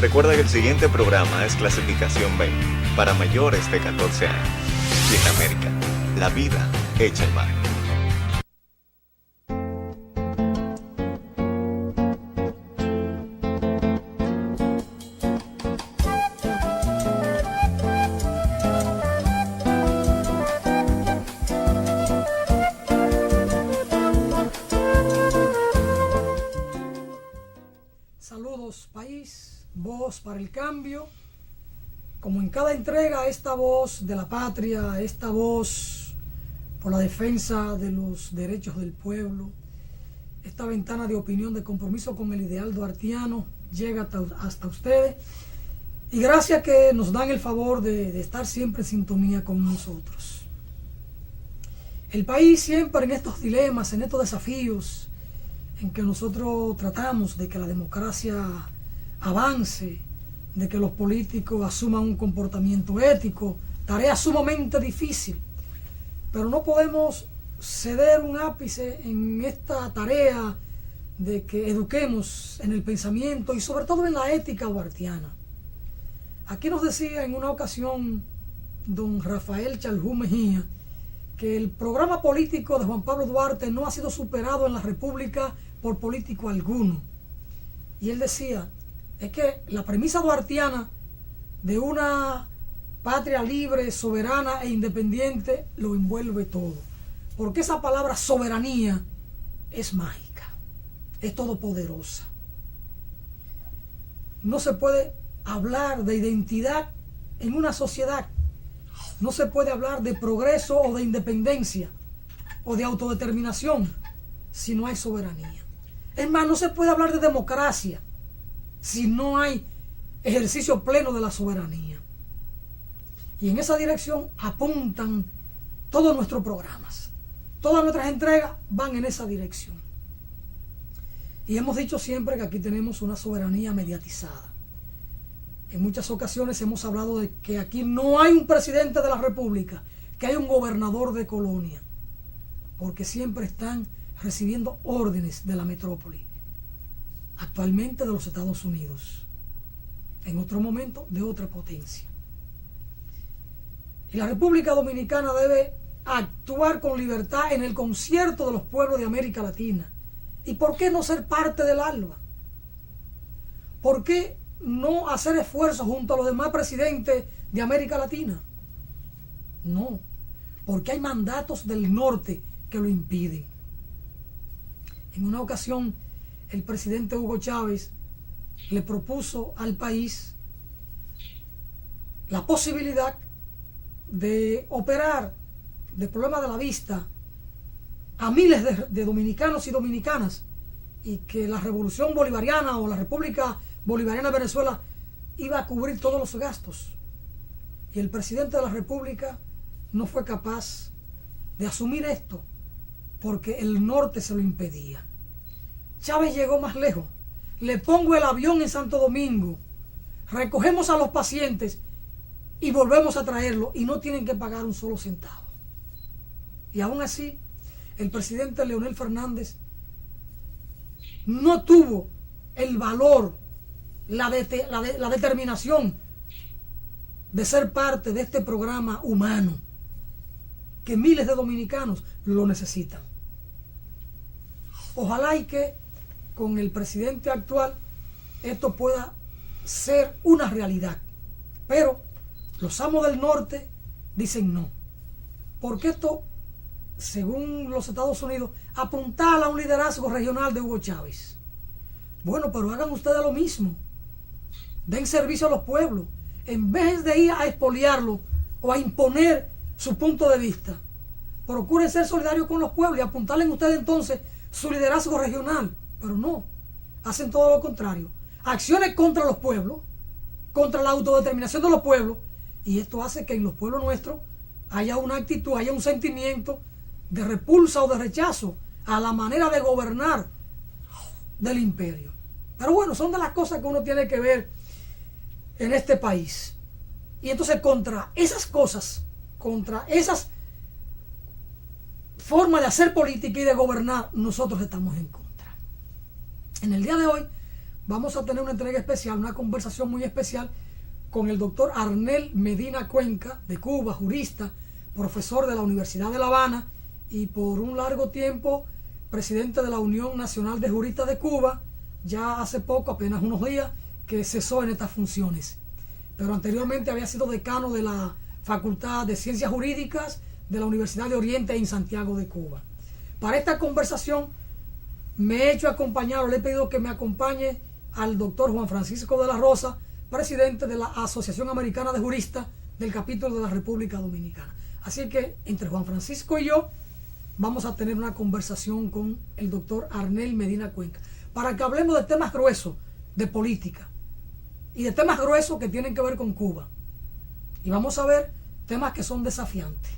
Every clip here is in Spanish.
Recuerda que el siguiente programa es clasificación B, para mayores de 14 años. Y en América, la vida hecha en mar. Saludos país, voz para el cambio. Como en cada entrega, esta voz de la patria, esta voz por la defensa de los derechos del pueblo, esta ventana de opinión, de compromiso con el ideal duartiano, llega hasta ustedes. Y gracias que nos dan el favor de estar siempre en sintonía con nosotros. El país siempre en estos dilemas, en estos desafíos, en que nosotros tratamos de que la democracia avance, de que los políticos asuman un comportamiento ético, tarea sumamente difícil, pero no podemos ceder un ápice en esta tarea de que eduquemos en el pensamiento y sobre todo en la ética duartiana. Aquí nos decía en una ocasión don Rafael Chalhú Mejía que el programa político de Juan Pablo Duarte no ha sido superado en la República por político alguno. Y él decía, es que la premisa duartiana de una patria libre, soberana e independiente lo envuelve todo. Porque esa palabra soberanía es mágica, es todopoderosa. No se puede hablar de identidad en una sociedad. No se puede hablar de progreso o de independencia o de autodeterminación si no hay soberanía. Es más, no se puede hablar de democracia si no hay ejercicio pleno de la soberanía. Y en esa dirección apuntan todos nuestros programas. Todas nuestras entregas van en esa dirección. Y hemos dicho siempre que aquí tenemos una soberanía mediatizada. En muchas ocasiones hemos hablado de que aquí no hay un presidente de la República, que hay un gobernador de colonia, porque siempre están recibiendo órdenes de la metrópoli, actualmente de los Estados Unidos, en otro momento de otra potencia. Y la República Dominicana debe actuar con libertad en el concierto de los pueblos de América Latina. ¿Y por qué no ser parte del ALBA? ¿Por qué no hacer esfuerzos junto a los demás presidentes de América Latina? No, porque hay mandatos del norte que lo impiden. En una ocasión, el presidente Hugo Chávez le propuso al país la posibilidad de operar de problemas de la vista a miles de dominicanos y dominicanas, y que la Revolución Bolivariana o la República Bolivariana de Venezuela iba a cubrir todos los gastos. Y el presidente de la República no fue capaz de asumir esto porque el norte se lo impedía. Chávez llegó más lejos. Le pongo el avión en Santo Domingo, recogemos a los pacientes y volvemos a traerlos y no tienen que pagar un solo centavo. Y aún así, el presidente Leonel Fernández no tuvo el valor, la determinación de ser parte de este programa humano que miles de dominicanos lo necesitan. Ojalá y que con el presidente actual esto pueda ser una realidad, pero los amos del norte dicen no, porque esto, según los Estados Unidos, apuntala a un liderazgo regional de Hugo Chávez. Bueno, pero hagan ustedes lo mismo, den servicio a los pueblos, en vez de ir a expoliarlo o a imponer su punto de vista. Procuren ser solidarios con los pueblos y apuntarle ustedes entonces su liderazgo regional, pero no, hacen todo lo contrario, acciones contra los pueblos, contra la autodeterminación de los pueblos, y esto hace que en los pueblos nuestros haya una actitud, haya un sentimiento de repulsa o de rechazo a la manera de gobernar del imperio. Pero bueno, son de las cosas que uno tiene que ver en este país. Y entonces contra esas cosas, contra esas formas de hacer política y de gobernar, nosotros estamos en contra. En el día de hoy vamos a tener una entrega especial, una conversación muy especial con el doctor Arnel Medina Cuenca, de Cuba, jurista, profesor de la Universidad de La Habana y por un largo tiempo presidente de la Unión Nacional de Juristas de Cuba. Ya hace poco, apenas unos días, que cesó en estas funciones. Pero anteriormente había sido decano de la Facultad de Ciencias Jurídicas de la Universidad de Oriente en Santiago de Cuba. Para esta conversación me he hecho acompañar, le he pedido que me acompañe al doctor Juan Francisco de la Rosa, presidente de la Asociación Americana de Juristas del capítulo de la República Dominicana. Así que entre Juan Francisco y yo vamos a tener una conversación con el doctor Arnel Medina Cuenca para que hablemos de temas gruesos de política y de temas gruesos que tienen que ver con Cuba. Y vamos a ver temas que son desafiantes.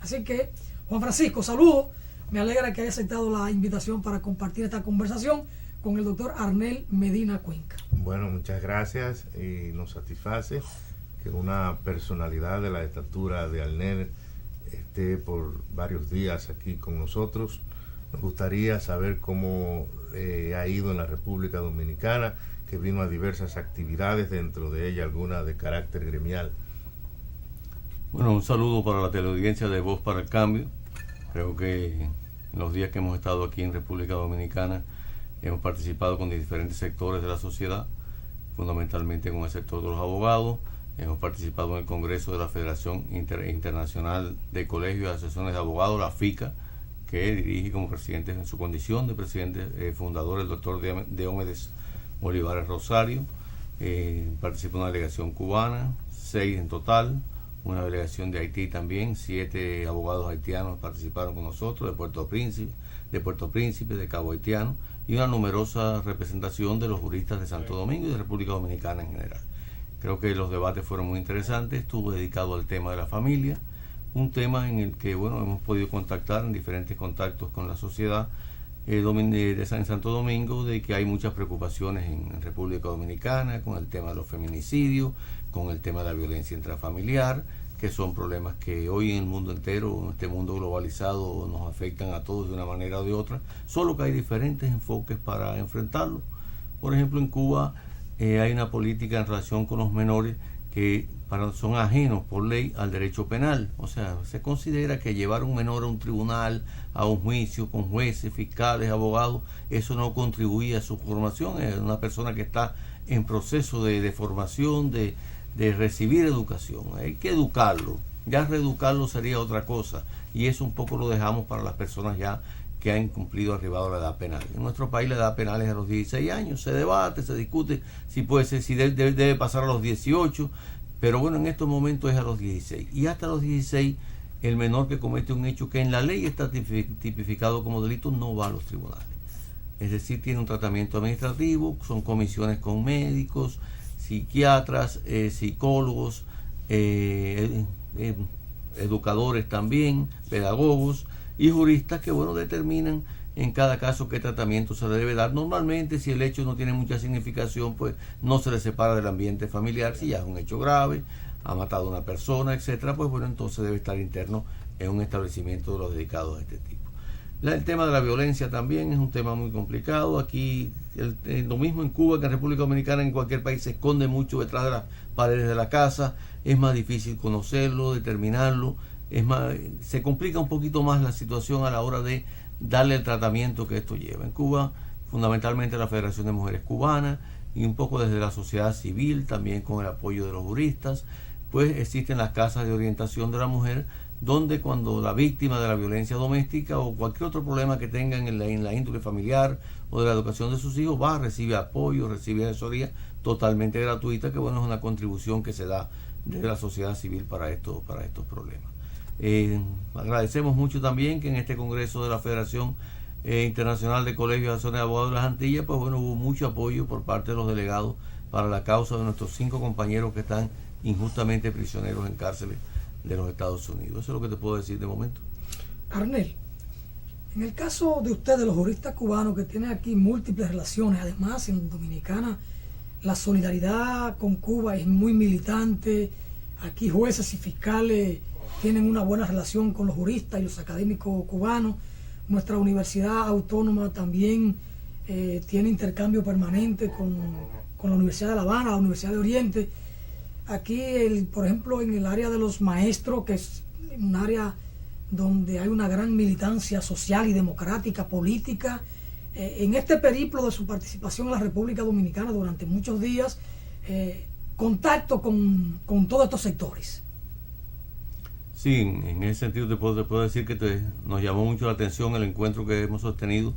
Así que, Juan Francisco, saludo. Me alegra que haya aceptado la invitación para compartir esta conversación con el doctor Arnel Medina Cuenca. Bueno, muchas gracias y nos satisface que una personalidad de la estatura de Arnel esté por varios días aquí con nosotros. Nos gustaría saber cómo ha ido en la República Dominicana, que vino a diversas actividades, dentro de ella algunas de carácter gremial. Bueno, un saludo para la teleaudiencia de Voz para el Cambio. Creo que en los días que hemos estado aquí en República Dominicana hemos participado con diferentes sectores de la sociedad, fundamentalmente con el sector de los abogados. Hemos participado en el Congreso de la Federación Internacional de Colegios y Asociaciones de Abogados, la FICA, que dirige como presidente, en su condición de presidente fundador, el doctor Diomedes Olivares Rosario. Participó en una delegación cubana, 6 en total, una delegación de Haití también, 7 abogados haitianos participaron con nosotros, de Puerto Príncipe, de Cabo Haitiano, y una numerosa representación de los juristas de Santo Domingo y de República Dominicana en general. Creo que los debates fueron muy interesantes. Estuvo dedicado al tema de la familia, un tema en el que hemos podido contactar en diferentes contactos con la sociedad de Santo Domingo, de que hay muchas preocupaciones en República Dominicana con el tema de los feminicidios, con el tema de la violencia intrafamiliar, que son problemas que hoy en el mundo entero, en este mundo globalizado, nos afectan a todos de una manera o de otra, solo que hay diferentes enfoques para enfrentarlo. Por ejemplo, en Cuba hay una política en relación con los menores que son ajenos por ley al derecho penal. O sea, se considera que llevar un menor a un tribunal, a un juicio con jueces, fiscales, abogados, eso no contribuye a su formación. Es una persona que está en proceso de formación, de recibir educación. Hay que educarlo. Ya reeducarlo sería otra cosa. Y eso un poco lo dejamos para las personas ya que han cumplido arribado la edad penal. En nuestro país la edad penal es a los 16 años. Se debate, se discute si puede ser, si debe pasar a los 18, pero bueno, en estos momentos es a los 16. Y hasta los 16, el menor que comete un hecho que en la ley está tipificado como delito no va a los tribunales. Es decir, tiene un tratamiento administrativo, son comisiones con médicos, psiquiatras, psicólogos, educadores también, pedagogos y juristas que determinan en cada caso qué tratamiento se le debe dar. Normalmente, si el hecho no tiene mucha significación, pues no se le separa del ambiente familiar. Si ya es un hecho grave, ha matado a una persona, etcétera, pues entonces debe estar interno en un establecimiento de los dedicados a este tipo. El tema de la violencia también es un tema muy complicado. Aquí, lo mismo en Cuba que en República Dominicana, en cualquier país se esconde mucho detrás de las paredes de la casa. Es más difícil conocerlo, determinarlo. Se complica un poquito más la situación a la hora de darle el tratamiento que esto lleva. En Cuba, fundamentalmente la Federación de Mujeres Cubanas y un poco desde la sociedad civil, también con el apoyo de los juristas, pues existen las casas de orientación de la mujer, donde cuando la víctima de la violencia doméstica o cualquier otro problema que tengan en la índole familiar o de la educación de sus hijos, recibe apoyo, recibe asesoría totalmente gratuita, que es una contribución que se da desde la sociedad civil para estos problemas. Agradecemos mucho también que en este Congreso de la Federación Internacional de Colegios y Asociaciones de Abogados de las Antillas, hubo mucho apoyo por parte de los delegados para la causa de nuestros 5 compañeros que están injustamente prisioneros en cárceles de los Estados Unidos. Eso es lo que te puedo decir de momento. Arnel, en el caso de ustedes, los juristas cubanos que tienen aquí múltiples relaciones, además en Dominicana la solidaridad con Cuba es muy militante, aquí jueces y fiscales tienen una buena relación con los juristas y los académicos cubanos. Nuestra Universidad Autónoma también tiene intercambio permanente con la Universidad de La Habana, la Universidad de Oriente. Aquí, por ejemplo, en el área de los maestros, que es un área donde hay una gran militancia social y democrática, política, en este periplo de su participación en la República Dominicana durante muchos días, contacto con todos estos sectores. Sí, en ese sentido te puedo decir que nos llamó mucho la atención el encuentro que hemos sostenido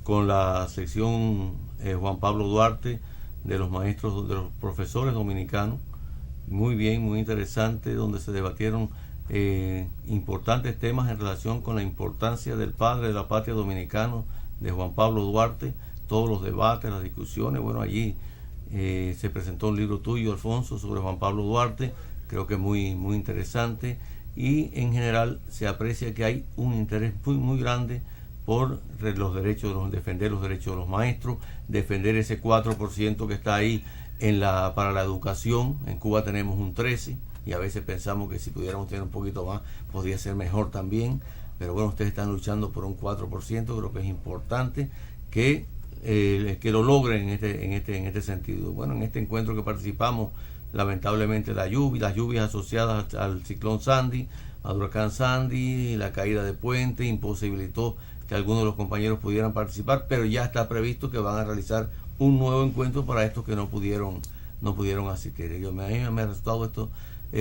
con la sección Juan Pablo Duarte de los maestros, de los profesores dominicanos. Muy bien, muy interesante, donde se debatieron importantes temas en relación con la importancia del padre de la patria dominicano, de Juan Pablo Duarte, todos los debates, las discusiones. Bueno, allí se presentó un libro tuyo, Alfonso, sobre Juan Pablo Duarte, creo que muy, muy interesante, y en general se aprecia que hay un interés muy, muy grande por los derechos, defender los derechos de los maestros, defender ese 4% que está ahí para la educación. En Cuba tenemos un 13%, y a veces pensamos que si pudiéramos tener un poquito más podría ser mejor también, pero bueno, ustedes están luchando por un 4%, creo que es importante que lo logren en este sentido. Bueno, en este encuentro que participamos, lamentablemente las lluvias asociadas al ciclón Sandy, al huracán Sandy, la caída de puente imposibilitó que algunos de los compañeros pudieran participar, pero ya está previsto que van a realizar un nuevo encuentro para estos que no pudieron asistir. A mí me ha resultado esto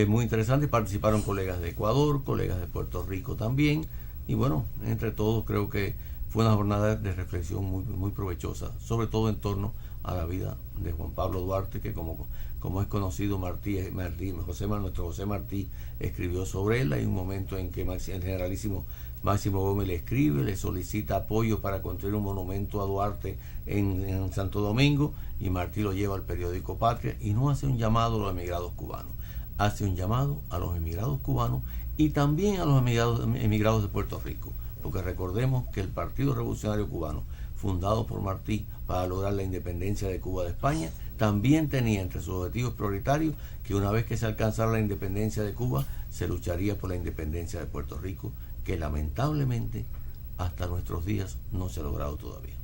muy interesante. Participaron colegas de Ecuador, colegas de Puerto Rico también, y bueno, entre todos creo que fue una jornada de reflexión muy, muy provechosa, sobre todo en torno a la vida de Juan Pablo Duarte, que como es conocido, nuestro José Martí escribió sobre él. Hay un momento en que el generalísimo Máximo Gómez le escribe, le solicita apoyo para construir un monumento a Duarte en Santo Domingo, y Martí lo lleva al periódico Patria, y no hace un llamado a los emigrados cubanos, hace un llamado a los emigrados cubanos y también a los emigrados de Puerto Rico, porque recordemos que el Partido Revolucionario Cubano, fundado por Martí para lograr la independencia de Cuba de España, también tenía entre sus objetivos prioritarios que una vez que se alcanzara la independencia de Cuba, se lucharía por la independencia de Puerto Rico, que lamentablemente hasta nuestros días no se ha logrado todavía.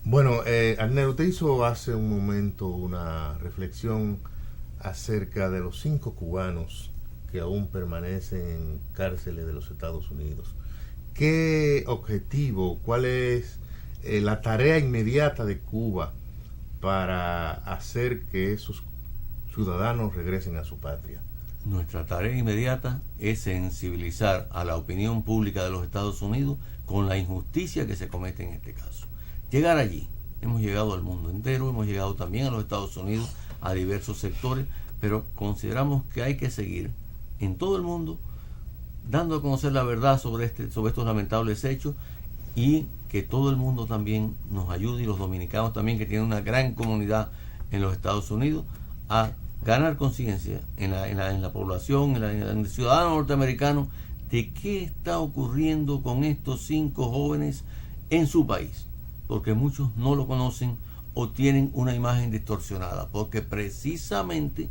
Bueno, Arnel, usted hizo hace un momento una reflexión acerca de los 5 cubanos que aún permanecen en cárceles de los Estados Unidos. ¿Qué objetivo, cuál es la tarea inmediata de Cuba para hacer que esos ciudadanos regresen a su patria? Nuestra tarea inmediata es sensibilizar a la opinión pública de los Estados Unidos con la injusticia que se comete en este caso. Llegar allí, hemos llegado al mundo entero, hemos llegado también a los Estados Unidos, a diversos sectores, pero consideramos que hay que seguir en todo el mundo dando a conocer la verdad sobre estos lamentables hechos, y que todo el mundo también nos ayude, y los dominicanos también, que tienen una gran comunidad en los Estados Unidos, a ganar conciencia en la población, en el ciudadano norteamericano, de qué está ocurriendo con estos 5 jóvenes en su país, porque muchos no lo conocen o tienen una imagen distorsionada, porque precisamente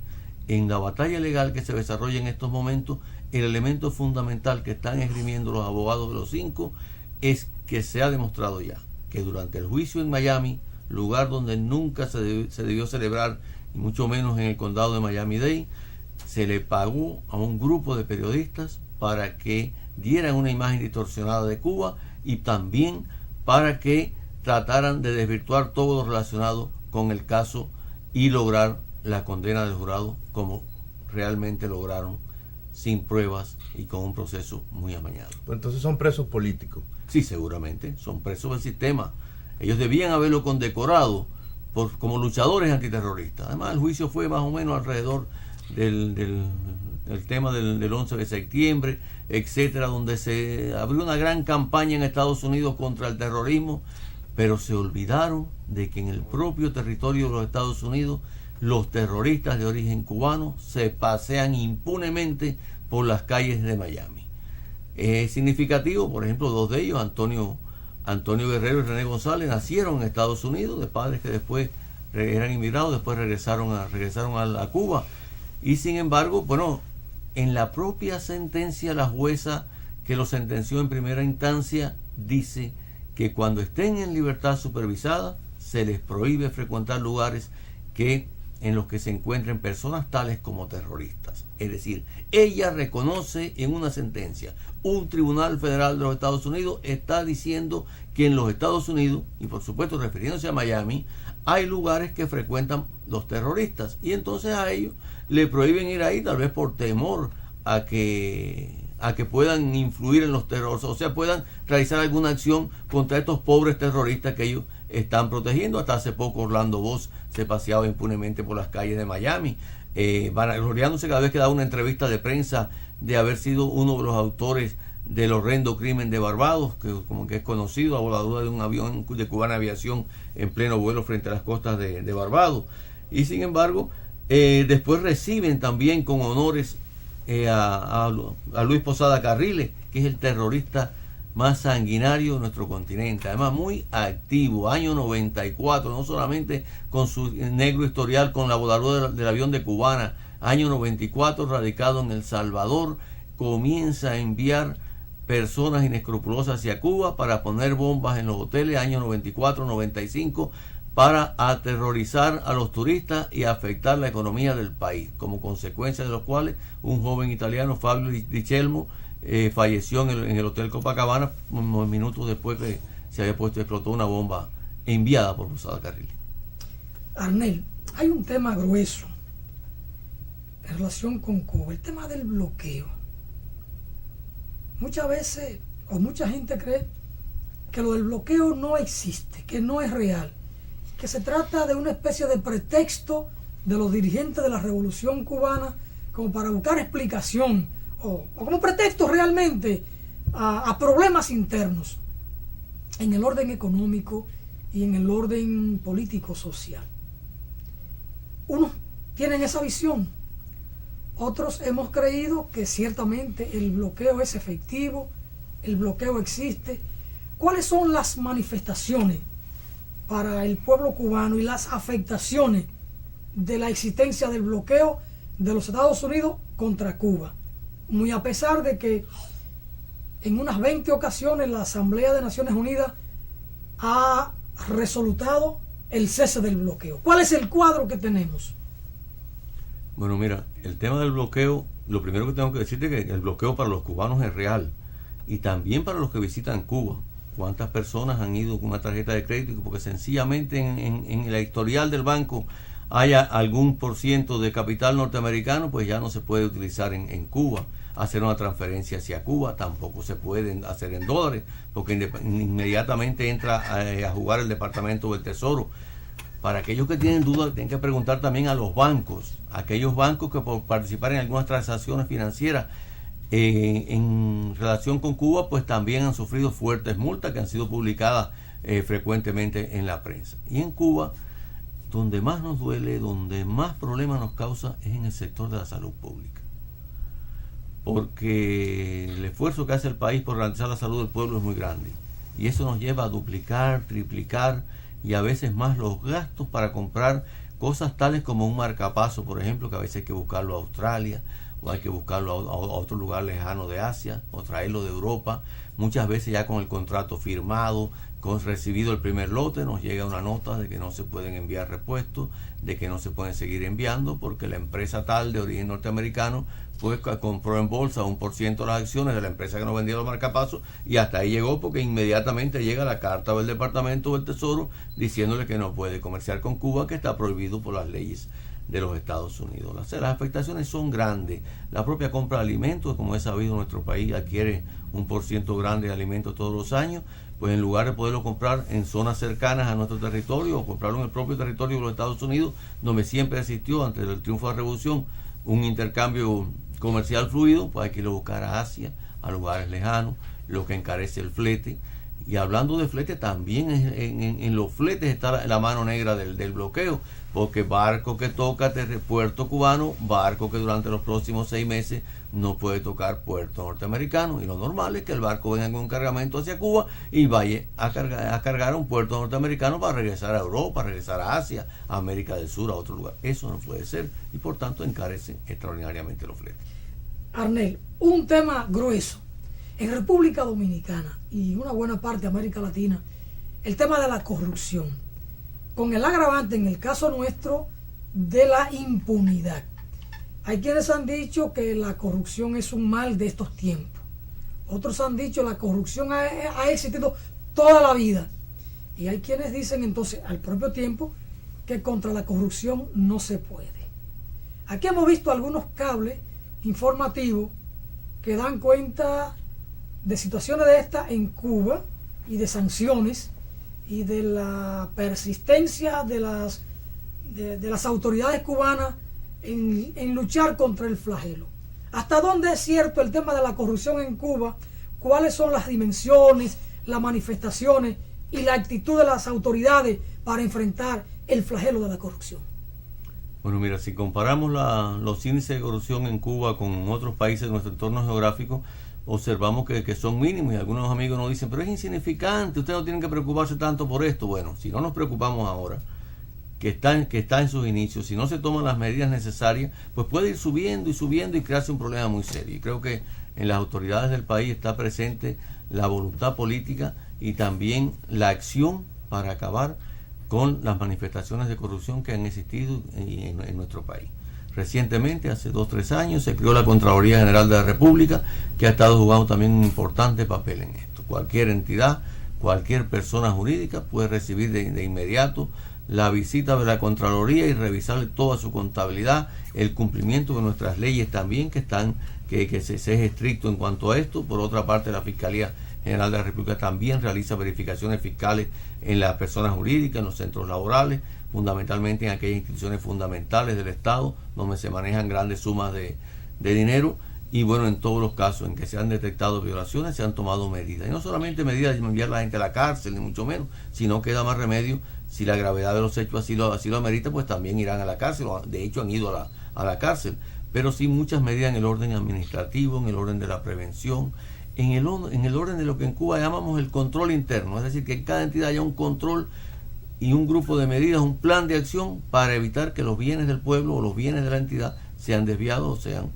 en la batalla legal que se desarrolla en estos momentos, el elemento fundamental que están esgrimiendo los abogados de los 5 es que se ha demostrado ya que durante el juicio en Miami, lugar donde nunca se debió celebrar, y mucho menos en el condado de Miami-Dade, se le pagó a un grupo de periodistas para que dieran una imagen distorsionada de Cuba, y también para que trataran de desvirtuar todo lo relacionado con el caso y lograr la condena del jurado, como realmente lograron, sin pruebas y con un proceso muy amañado. Entonces son presos políticos. Sí, seguramente, son presos del sistema. Ellos debían haberlo condecorado como luchadores antiterroristas. Además, el juicio fue más o menos alrededor del tema del 11 de septiembre, etcétera, donde se abrió una gran campaña en Estados Unidos contra el terrorismo, pero se olvidaron de que en el propio territorio de los Estados Unidos los terroristas de origen cubano se pasean impunemente por las calles de Miami. Es significativo, por ejemplo, 2 de ellos, Antonio Guerrero y René González, nacieron en Estados Unidos, de padres que después eran inmigrados, después regresaron a Cuba. Y sin embargo, bueno, en la propia sentencia, la jueza que lo sentenció en primera instancia dice que cuando estén en libertad supervisada se les prohíbe frecuentar lugares en los que se encuentren personas tales como terroristas. Es decir, ella reconoce en una sentencia, un tribunal federal de los Estados Unidos está diciendo que en los Estados Unidos, y por supuesto refiriéndose a Miami, hay lugares que frecuentan los terroristas, y entonces a ellos le prohíben ir ahí, tal vez por temor a que puedan influir en los terroristas, o sea, puedan realizar alguna acción contra estos pobres terroristas que ellos están protegiendo. Hasta hace poco Orlando Voss se paseaba impunemente por las calles de Miami, vanagloriándose cada vez que daba una entrevista de prensa de haber sido uno de los autores del horrendo crimen de Barbados, que como que es conocido, a voladura de un avión de Cubana Aviación en pleno vuelo frente a las costas de Barbados. Y sin embargo, después reciben también con honores a Luis Posada Carriles, que es el terrorista más sanguinario de nuestro continente, además muy activo, año 94, no solamente con su negro historial con la voladura del avión de Cubana, año 94, radicado en El Salvador, comienza a enviar personas inescrupulosas hacia Cuba para poner bombas en los hoteles, año 94-95, para aterrorizar a los turistas y afectar la economía del país, como consecuencia de los cuales un joven italiano, Fabio Di Celmo, falleció en el Hotel Copacabana unos minutos después que se había explotó una bomba enviada por Posada Carriles. Arnel, hay un tema grueso en relación con Cuba, el tema del bloqueo. Muchas veces, o mucha gente cree que lo del bloqueo no existe, que no es real, que se trata de una especie de pretexto de los dirigentes de la Revolución Cubana como para buscar explicación o como pretexto realmente a problemas internos en el orden económico y en el orden político-social. Unos tienen esa visión, otros hemos creído que ciertamente el bloqueo es efectivo, el bloqueo existe. ¿Cuáles son las manifestaciones para el pueblo cubano y las afectaciones de la existencia del bloqueo de los Estados Unidos contra Cuba? Muy a pesar de que en unas 20 ocasiones la Asamblea de Naciones Unidas ha resolutado el cese del bloqueo. ¿Cuál es el cuadro que tenemos? Bueno, mira, el tema del bloqueo, lo primero que tengo que decirte es que el bloqueo para los cubanos es real, y también para los que visitan Cuba. ¿Cuántas personas han ido con una tarjeta de crédito porque sencillamente en la historial del banco haya algún % de capital norteamericano? Pues ya no se puede utilizar en Cuba. Hacer una transferencia hacia Cuba tampoco se puede hacer en dólares, porque inmediatamente entra a jugar el Departamento del Tesoro. Para aquellos que tienen dudas, tienen que preguntar también a los bancos, aquellos bancos que por participar en algunas transacciones financieras en relación con Cuba, pues también han sufrido fuertes multas que han sido publicadas frecuentemente en la prensa. Y en Cuba, donde más nos duele, donde más problemas nos causa, es en el sector de la salud pública. Porque el esfuerzo que hace el país por garantizar la salud del pueblo es muy grande. Y eso nos lleva a duplicar, triplicar y a veces más los gastos para comprar cosas tales como un marcapaso, por ejemplo, que a veces hay que buscarlo a Australia, o hay que buscarlo a otro lugar lejano de Asia, o traerlo de Europa. Muchas veces ya con el contrato firmado, con recibido el primer lote, nos llega una nota de que no se pueden enviar repuestos, de que no se pueden seguir enviando, porque la empresa tal de origen norteamericano pues compró en bolsa 1% de las acciones de la empresa que nos vendía los marcapasos, y hasta ahí llegó, porque inmediatamente llega la carta del Departamento del Tesoro diciéndole que no puede comerciar con Cuba, que está prohibido por las leyes de los Estados Unidos. Las afectaciones son grandes. La propia compra de alimentos, como es sabido, nuestro país adquiere un % grande de alimentos todos los años, pues en lugar de poderlo comprar en zonas cercanas a nuestro territorio o comprarlo en el propio territorio de los Estados Unidos, donde siempre existió antes del triunfo de la Revolución un intercambio comercial fluido, pues hay que ir a buscar a Asia, a lugares lejanos, lo que encarece el flete. Y hablando de flete, también en los fletes está la mano negra del bloqueo, porque barco que toca puerto cubano, barco que durante los próximos 6 meses no puede tocar puerto norteamericano, y lo normal es que el barco venga con un cargamento hacia Cuba y vaya a cargar a un puerto norteamericano para regresar a Europa, regresar a Asia, a América del Sur, a otro lugar. Eso no puede ser, y por tanto encarecen extraordinariamente los fletes. Arnel, un tema grueso En República Dominicana y una buena parte de América Latina, el tema de la corrupción, con el agravante en el caso nuestro de la impunidad. Hay quienes han dicho que la corrupción es un mal de estos tiempos. Otros han dicho que la corrupción ha existido toda la vida. Y hay quienes dicen entonces al propio tiempo que contra la corrupción no se puede. Aquí hemos visto algunos cables informativos que dan cuenta de situaciones de estas en Cuba y de sanciones y de la persistencia de las autoridades cubanas en luchar contra el flagelo. ¿Hasta dónde es cierto el tema de la corrupción en Cuba? ¿Cuáles son las dimensiones, las manifestaciones y la actitud de las autoridades para enfrentar el flagelo de la corrupción? Bueno, mira, si comparamos los índices de corrupción en Cuba con otros países de nuestro entorno geográfico, observamos que son mínimos, y algunos amigos nos dicen, pero es insignificante, ustedes no tienen que preocuparse tanto por esto. Bueno, si no nos preocupamos ahora, que está en sus inicios, si no se toman las medidas necesarias, pues puede ir subiendo y crearse un problema muy serio. Y creo que en las autoridades del país está presente la voluntad política y también la acción para acabar con las manifestaciones de corrupción que han existido en nuestro país. Recientemente, hace 2-3 años, se creó la Contraloría General de la República, que ha estado jugando también un importante papel en esto. Cualquier entidad, cualquier persona jurídica puede recibir de inmediato la visita de la Contraloría y revisarle toda su contabilidad, el cumplimiento de nuestras leyes también, que se es estricto en cuanto a esto. Por otra parte, la Fiscalía General de la República también realiza verificaciones fiscales en las personas jurídicas, en los centros laborales, fundamentalmente en aquellas instituciones fundamentales del Estado, donde se manejan grandes sumas de dinero. Y bueno, en todos los casos en que se han detectado violaciones, se han tomado medidas. Y no solamente medidas de enviar a la gente a la cárcel, ni mucho menos, sino que da más remedio. Si la gravedad de los hechos así lo amerita, pues también irán a la cárcel. De hecho, han ido a la cárcel. Pero sí muchas medidas en el orden administrativo, en el orden de la prevención, en el orden de lo que en Cuba llamamos el control interno. Es decir, que en cada entidad haya un control y un grupo de medidas, un plan de acción para evitar que los bienes del pueblo o los bienes de la entidad sean desviados o sean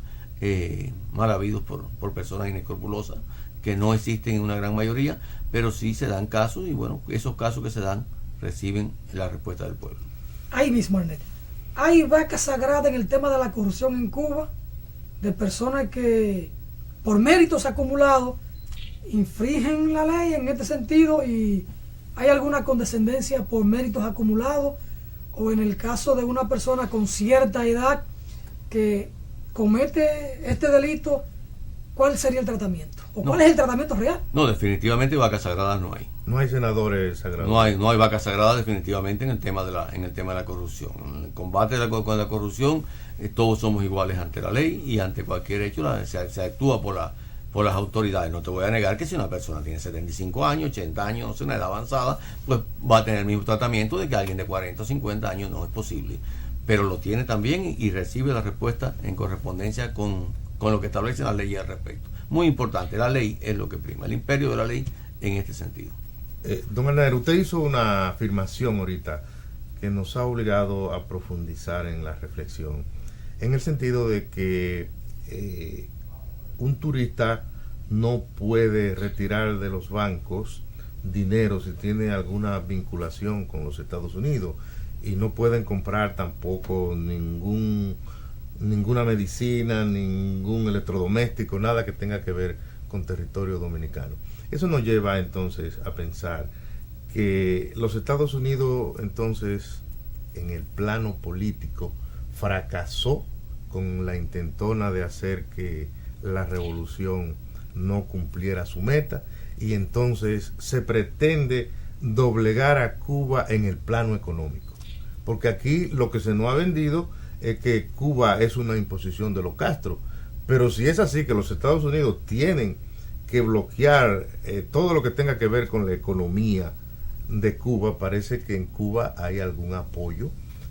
mal habidos por personas inescrupulosas, que no existen en una gran mayoría, pero sí se dan casos, y bueno, esos casos que se dan reciben la respuesta del pueblo. Ahí mismo, Arnett, hay vaca sagrada en el tema de la corrupción en Cuba, de personas que por méritos acumulados infringen la ley en este sentido, y hay alguna condescendencia por méritos acumulados, o en el caso de una persona con cierta edad que comete este delito, ¿cuál sería el tratamiento? ¿O cuál es el tratamiento real? No, definitivamente vacas sagradas no hay. No hay senadores sagrados. No hay vacas sagradas definitivamente en el tema de la corrupción. En el combate con la corrupción, todos somos iguales ante la ley, y ante cualquier hecho se actúa por las autoridades. No te voy a negar que si una persona tiene 75 años, 80 años, no sé, una edad avanzada, pues va a tener el mismo tratamiento de que alguien de 40 o 50 años. No es posible. Pero lo tiene también y recibe la respuesta en correspondencia con lo que establece la ley al respecto. Muy importante, la ley es lo que prima, el imperio de la ley en este sentido. Don Hernández, usted hizo una afirmación ahorita que nos ha obligado a profundizar en la reflexión, en el sentido de que un turista no puede retirar de los bancos dinero si tiene alguna vinculación con los Estados Unidos, y no pueden comprar tampoco ninguna medicina, ningún electrodoméstico, nada que tenga que ver con territorio dominicano. Eso nos lleva entonces a pensar que los Estados Unidos entonces en el plano político fracasó con la intentona de hacer que la revolución no cumpliera su meta, y entonces se pretende doblegar a Cuba en el plano económico. Porque aquí lo que se nos ha vendido es que Cuba es una imposición de los Castro. Pero si es así, que los Estados Unidos tienen que bloquear todo lo que tenga que ver con la economía de Cuba, parece que en Cuba hay algún apoyo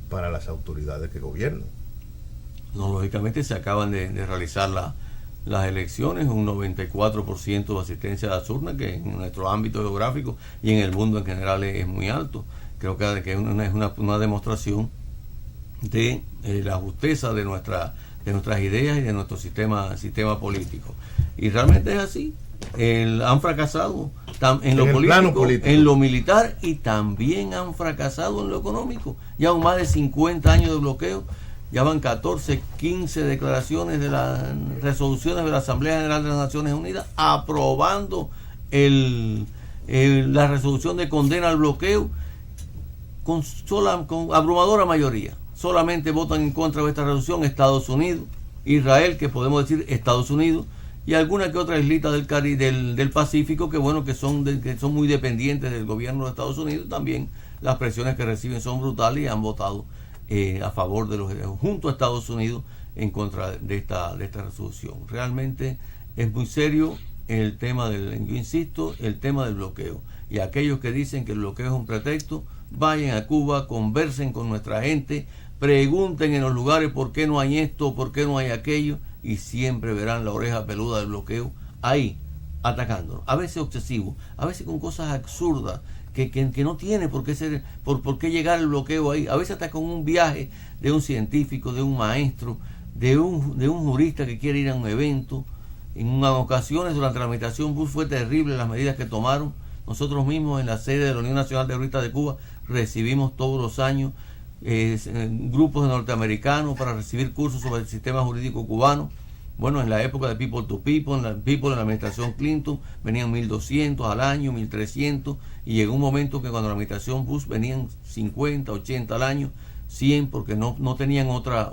para las autoridades que gobiernan. No, lógicamente se acaban de realizar las elecciones, un 94% de asistencia a las urnas, que en nuestro ámbito geográfico y en el mundo en general es muy alto. Creo que es una demostración de la justeza de nuestras ideas y de nuestro sistema político. Y realmente es así. han fracasado en lo En el político, plano político, en lo militar, y también han fracasado en lo económico. Llevan más de 50 años de bloqueo, ya van 14, 15 declaraciones de las resoluciones de la Asamblea General de las Naciones Unidas aprobando la resolución de condena al bloqueo con abrumadora mayoría. Solamente votan en contra de esta resolución Estados Unidos, Israel, que podemos decir Estados Unidos, y alguna que otra islita del Pacífico, que bueno, que son muy dependientes del gobierno de Estados Unidos. También las presiones que reciben son brutales y han votado a favor junto a Estados Unidos en contra de esta resolución. Realmente es muy serio el tema yo insisto, el tema del bloqueo. Y aquellos que dicen que el bloqueo es un pretexto, vayan a Cuba, conversen con nuestra gente, pregunten en los lugares por qué no hay esto, por qué no hay aquello, y siempre verán la oreja peluda del bloqueo ahí, atacándonos. A veces obsesivo, a veces con cosas absurdas, que no tiene por qué ser, por qué llegar el bloqueo ahí. A veces hasta con un viaje de un científico, de un maestro, de un jurista que quiere ir a un evento. En unas ocasiones durante la administración Bush fue terrible las medidas que tomaron. Nosotros mismos en la sede de la Unión Nacional de Juristas de Cuba recibimos todos los años grupos de norteamericanos para recibir cursos sobre el sistema jurídico cubano. Bueno, en la época de People to People, en la administración Clinton, venían 1.200 al año, 1.300, y llegó un momento que cuando la administración Bush venían 50, 80 al año, 100, porque no tenían otra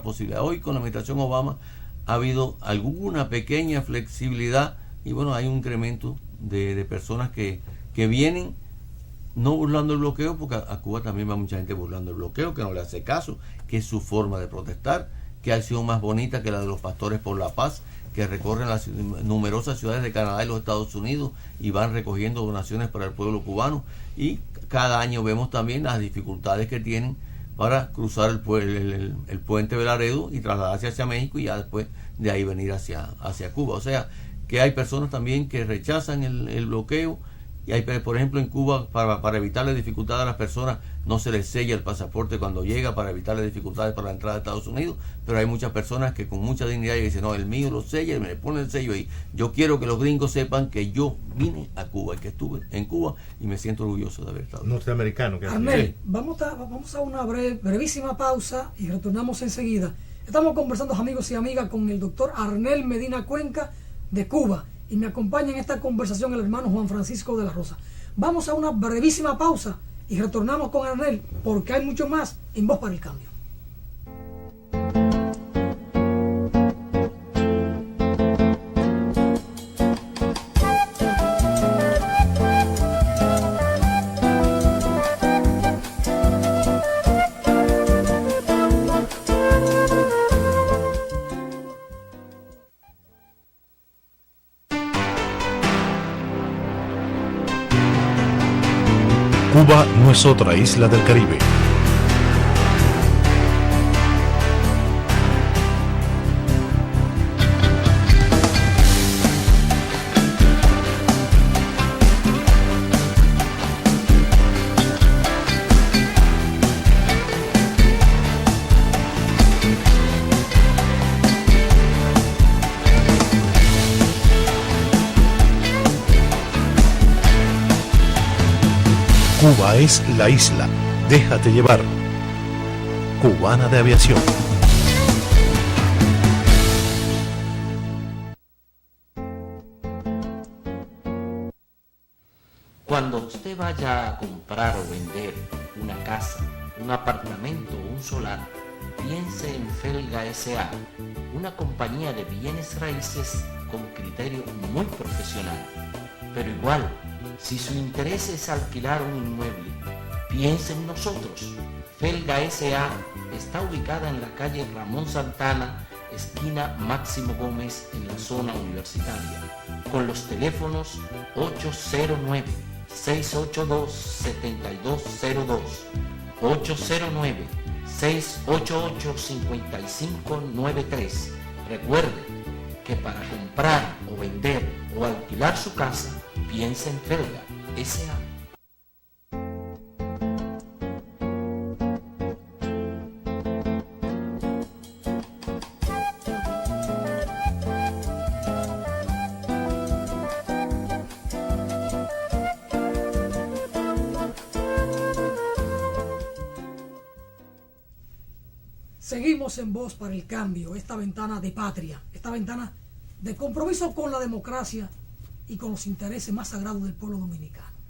posibilidad. Hoy con la administración Obama ha habido alguna pequeña flexibilidad, y bueno, hay un incremento de personas que vienen no burlando el bloqueo, porque a Cuba también va mucha gente burlando el bloqueo, que no le hace caso, que es su forma de protestar, que ha sido más bonita que la de los Pastores por la Paz, que recorren las numerosas ciudades de Canadá y los Estados Unidos y van recogiendo donaciones para el pueblo cubano. Y cada año vemos también las dificultades que tienen para cruzar el puente de Laredo y trasladarse hacia México, y ya después de ahí venir hacia Cuba. O sea, que hay personas también que rechazan el bloqueo. Y hay, por ejemplo, en Cuba, para evitarle dificultades a las personas, no se les sella el pasaporte cuando llega, para evitarle dificultades para la entrada de Estados Unidos. Pero hay muchas personas que con mucha dignidad dicen, no, el mío lo sella y me le pone el sello ahí. Yo quiero que los gringos sepan que yo vine a Cuba y que estuve en Cuba, y me siento orgulloso de haber estado. Norteamericano. Arnel, vamos a una brevísima pausa y retornamos enseguida. Estamos conversando, amigos y amigas, con el doctor Arnel Medina Cuenca de Cuba. Y me acompaña en esta conversación el hermano Juan Francisco de la Rosa. Vamos a una brevísima pausa y retornamos con Arnel, porque hay mucho más en Voz para el Cambio. Cuba no es otra isla del Caribe. Cuba es la isla. Déjate llevar. Cubana de Aviación. Cuando usted vaya a comprar o vender una casa, un apartamento o un solar, piense en Felga S.A., una compañía de bienes raíces con criterio muy profesional. Pero igual, si su interés es alquilar un inmueble, piense en nosotros. Felga S.A. está ubicada en la calle Ramón Santana, esquina Máximo Gómez, en la zona universitaria, con los teléfonos 809-682-7202, 809-688-5593. Recuerde que para comprar o vender o alquilar su casa, piense en Felga S.A. seguimos en Voz para el Cambio, esta ventana de patria, esta ventana de compromiso con la democracia y con los intereses más sagrados del pueblo dominicano.